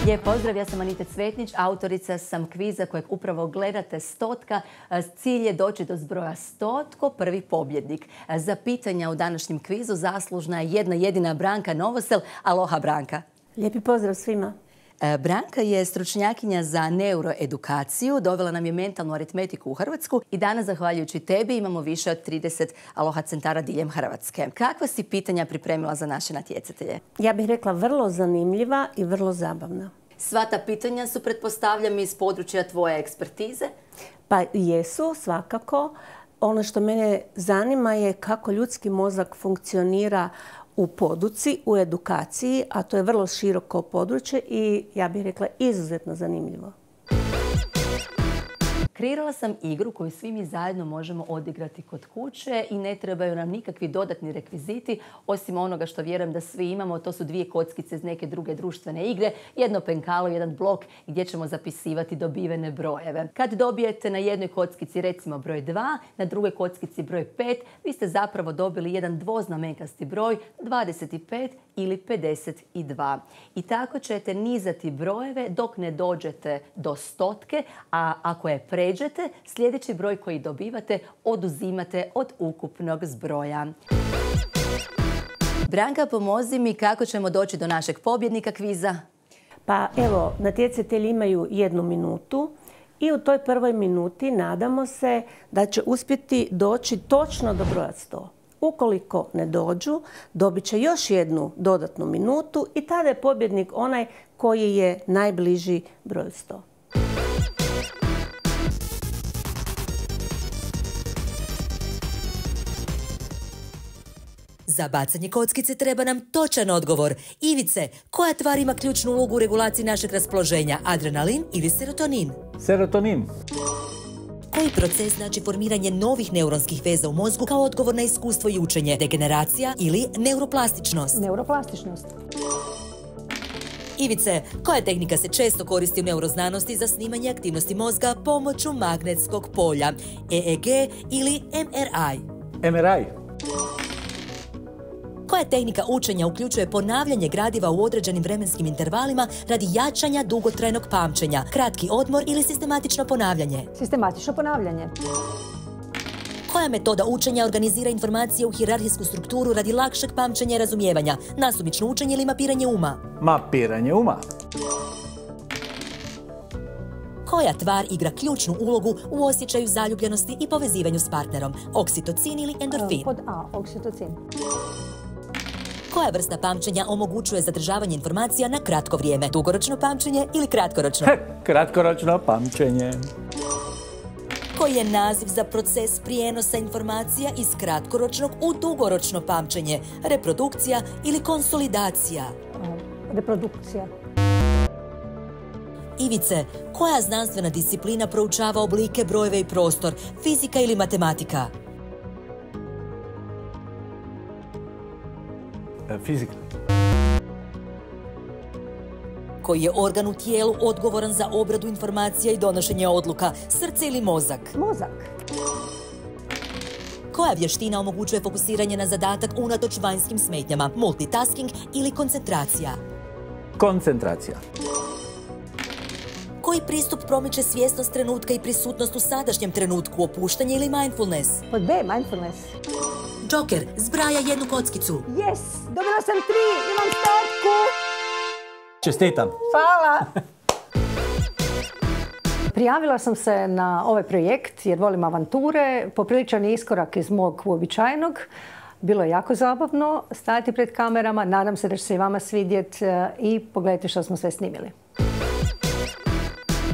Lijep pozdrav, ja sam Anita Cvetnić, autorica sam kviza kojeg upravo gledate, Stotka. Cilj je doći do zbroja 100, tko prvi pobjednik. Za pitanja u današnjem kvizu zaslužna je jedna jedina Branka Novosel. Aloha Branka. Lijepi pozdrav svima. Branka je stručnjakinja za neuroedukaciju, dovela nam je mentalnu aritmetiku u Hrvatsku i danas, zahvaljujući tebi, imamo više od 30 Aloha centara diljem Hrvatske. Kakva si pitanja pripremila za naše natjecatelje? Ja bih rekla vrlo zanimljiva i vrlo zabavna. Sva ta pitanja su, pretpostavljam, iz područja tvoje ekspertize? Pa jesu, svakako. Ono što mene zanima je kako ljudski mozak funkcionira u poduci, u edukaciji, a to je vrlo široko područje i ja bih rekla izuzetno zanimljivo. Kreirala sam igru koju svi mi zajedno možemo odigrati kod kuće i ne trebaju nam nikakvi dodatni rekviziti, osim onoga što vjerujem da svi imamo, to su dvije kockice iz neke druge društvene igre, jedno penkalo, jedan blok gdje ćemo zapisivati dobivene brojeve. Kad dobijete na jednoj kockici recimo broj 2, na drugoj kockici broj 5, vi ste zapravo dobili jedan dvoznamenkasti broj 25 ili 52. I tako ćete nizati brojeve dok ne dođete do stotke, a ako je pređete, sljedeći broj koji dobivate oduzimate od ukupnog zbroja. Branka, pomozi mi kako ćemo doći do našeg pobjednika kviza. Pa evo, natjecatelji imaju 1 minutu i u toj prvoj minuti nadamo se da će uspjeti doći točno do broja 100. Ukoliko ne dođu, dobit će još 1 dodatnu minutu i tada je pobjednik onaj koji je najbliži broju 100. Za bacanje kockice treba nam točan odgovor. Ivice, koja tvar ima ključnu ulogu u regulaciji našeg raspoloženja? Adrenalin ili serotonin? Serotonin. Koji proces znači formiranje novih neuronskih veza u mozgu kao odgovor na iskustvo i učenje? Degeneracija ili neuroplastičnost? Neuroplastičnost. Ivice, koja tehnika se često koristi u neuroznanosti za snimanje aktivnosti mozga pomoću magnetskog polja? EEG ili MRI? MRI. Koja tehnika učenja uključuje ponavljanje gradiva u određenim vremenskim intervalima radi jačanja dugotrajnog pamćenja? Kratki odmor ili sistematično ponavljanje? Sistematično ponavljanje. Koja metoda učenja organizira informacije u hijerarhijsku strukturu radi lakšeg pamćenja i razumijevanja? Nasumično učenje ili mapiranje uma? Mapiranje uma. Koja tvar igra ključnu ulogu u osjećaju zaljubljenosti i povezivanju s partnerom? Oksitocin ili endorfin? Pod A, oksitocin. Koja vrsta pamćenja omogućuje zadržavanje informacija na kratko vrijeme? Dugoročno pamćenje ili kratkoročno? Kratkoročno pamćenje. Koji je naziv za proces prijenosa informacija iz kratkoročnog u dugoročno pamćenje? Reprodukcija ili konsolidacija? Reprodukcija. Ivice, koja znanstvena disciplina proučava oblike, brojeve i prostor? Fizika ili matematika? Fizika. Koji je organ u tijelu odgovoran za obradu informacija i donošenje odluka? Srce ili mozak? Mozak. Koja vještina omogućuje fokusiranje na zadatak unatoč vanjskim smetnjama? Multitasking ili koncentracija? Koncentracija. Koji pristup promiče svjesnost trenutka i prisutnost u sadašnjem trenutku? Opuštanje ili mindfulness? Pod B, mindfulness. Joker, zbraja jednu kockicu. Yes, dobila sam 3, imam stotku. Čestitam. Hvala. Prijavila sam se na ovaj projekt jer volim avanture. Popriličan je iskorak iz mog uobičajenog. Bilo je jako zabavno stajati pred kamerama. Nadam se da će se i vama svidjeti i pogledajte što smo sve snimili.